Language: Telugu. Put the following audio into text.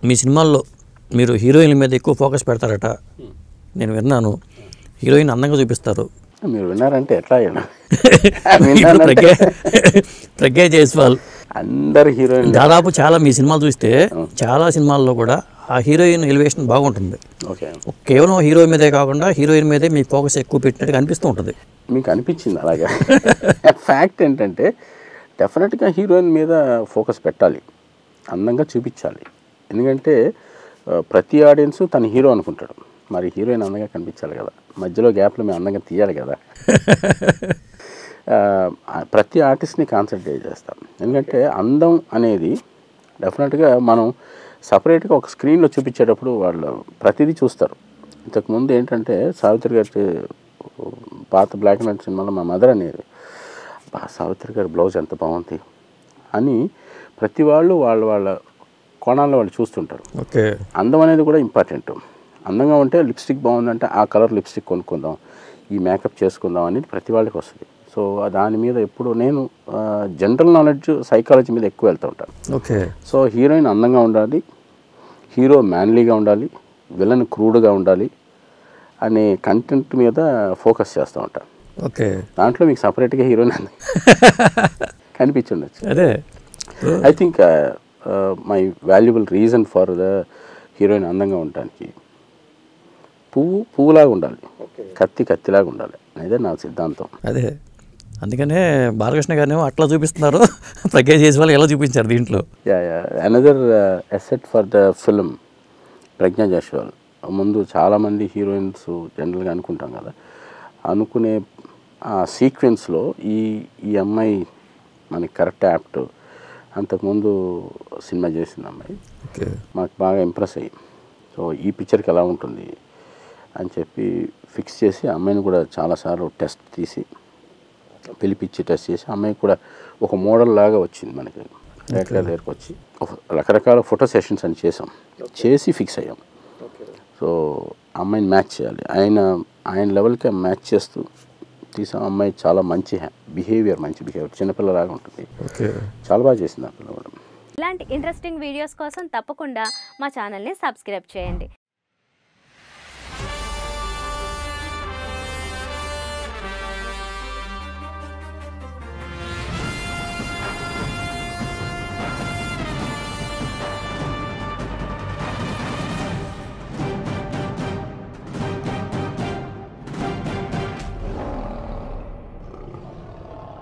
మీ సినిమాల్లో మీరు హీరోయిన్ల మీద ఎక్కువ ఫోకస్ పెడతారట, నేను విన్నాను. హీరోయిన్ అందంగా చూపిస్తారు. మీరు విన్నారంటే ఎట్లా ప్రజ్ఞా జైస్వాల్ అందరు హీరోయిన్ దాదాపు చాలా మీ సినిమాలు చూస్తే చాలా సినిమాల్లో కూడా ఆ హీరోయిన్ ఎలివేషన్ బాగుంటుంది. ఓకే, కేవలం హీరో మీదే కాకుండా హీరోయిన్ మీదే మీ ఫోకస్ ఎక్కువ పెట్టినట్టుగా అనిపిస్తూ ఉంటుంది. మీకు అనిపించింది అలాగా? ఫ్యాక్ట్ ఏంటంటే డెఫినెట్గా హీరోయిన్ మీద ఫోకస్ పెట్టాలి, అందంగా చూపించాలి. ఎందుకంటే ప్రతి ఆడియన్స్ తన హీరో అనుకుంటాడు, మరి హీరోయిన్ అందంగా కనిపించాలి కదా, మధ్యలో గ్యాప్లో మేము అందంగా తీయాలి కదా. ప్రతి ఆర్టిస్ట్ని కాన్సన్ట్రేట్ చేస్తాం. ఎందుకంటే అందం అనేది డెఫినెట్గా మనం సపరేట్గా ఒక స్క్రీన్లో చూపించేటప్పుడు వాళ్ళు ప్రతిదీ చూస్తారు. ఇంతకుముందు ఏంటంటే సావిత్రి గారి పాత బ్లాక్ అండ్ వైట్ సినిమాలో మా మదర్ అనేది, సావిత్రి గారి బ్లౌజ్ ఎంత బాగుంది అని ప్రతి వాళ్ళు వాళ్ళ కోణాల్లో వాళ్ళు చూస్తుంటారు. ఓకే, అందం అనేది కూడా ఇంపార్టెంట్. అందంగా ఉంటే లిప్స్టిక్ బాగుందంటే ఆ కలర్ లిప్స్టిక్ కొనుక్కుందాం, ఈ మేకప్ చేసుకుందాం అనేది ప్రతి వాళ్ళకి వస్తుంది. సో దాని మీద ఎప్పుడు నేను జనరల్ నాలెడ్జ్ సైకాలజీ మీద ఎక్కువ వెళ్తూ ఉంటాను. ఓకే, సో హీరోయిన్ అందంగా ఉండాలి, హీరో మ్యాన్లీగా ఉండాలి, విలన్ క్రూడ్గా ఉండాలి అనే కంటెంట్ మీద ఫోకస్ చేస్తూ ఉంటాను. ఓకే, దాంట్లో మీకు సపరేట్గా హీరోయిన్ కనిపించుండొచ్చు. అదే I think my valuable reason for the heroine అందంగా ఉండటానికి పువ్వులాగా ఉండాలి, కత్తిలాగా ఉండాలి, అదే నా సిద్ధాంతం. అదే అందుకనే బాలకృష్ణ గారిని అట్లా చూపిస్తున్నారు, ప్రజ్ఞా జైస్వాల్ ఎలా చూపించారు దీంట్లో. Another asset for the film Pragya Jaiswal. ముందు చాలామంది హీరోయిన్స్ జనరల్గా అనుకుంటాం కదా, అనుకునే ఆ సీక్వెన్స్లో ఈ అమ్మాయి మనకి కరెక్ట్ యాప్ట్. అంతకుముందు సినిమా చేసిన అమ్మాయి మాకు బాగా ఇంప్రెస్ అయ్యి, సో ఈ పిక్చర్కి ఎలా ఉంటుంది అని చెప్పి ఫిక్స్ చేసి అమ్మాయిని కూడా చాలాసార్లు టెస్ట్ తీసి పిలిపించి టెస్ట్ చేసి అమ్మాయికి కూడా ఒక మోడల్ లాగా వచ్చింది. మనకి డైరెక్ట్గా దగ్గరకు వచ్చి రకరకాల ఫోటో సెషన్స్ అని చేసి ఫిక్స్ అయ్యాం. సో అమ్మాయిని మ్యాచ్ చేయాలి, ఆయన లెవెల్కి మ్యాచ్ చేస్తూ తీసాం. అమ్మాయి చాలా మంచి బిహేవియర్, చిన్నపిల్లలాగా ఉంటుంది. చాలా బాగా చేసింది ఆ పిల్ల కూడా. ఇలాంటి ఇంట్రెస్టింగ్ వీడియోస్ కోసం తప్పకుండా మా ఛానల్ని సబ్స్క్రైబ్ చేయండి.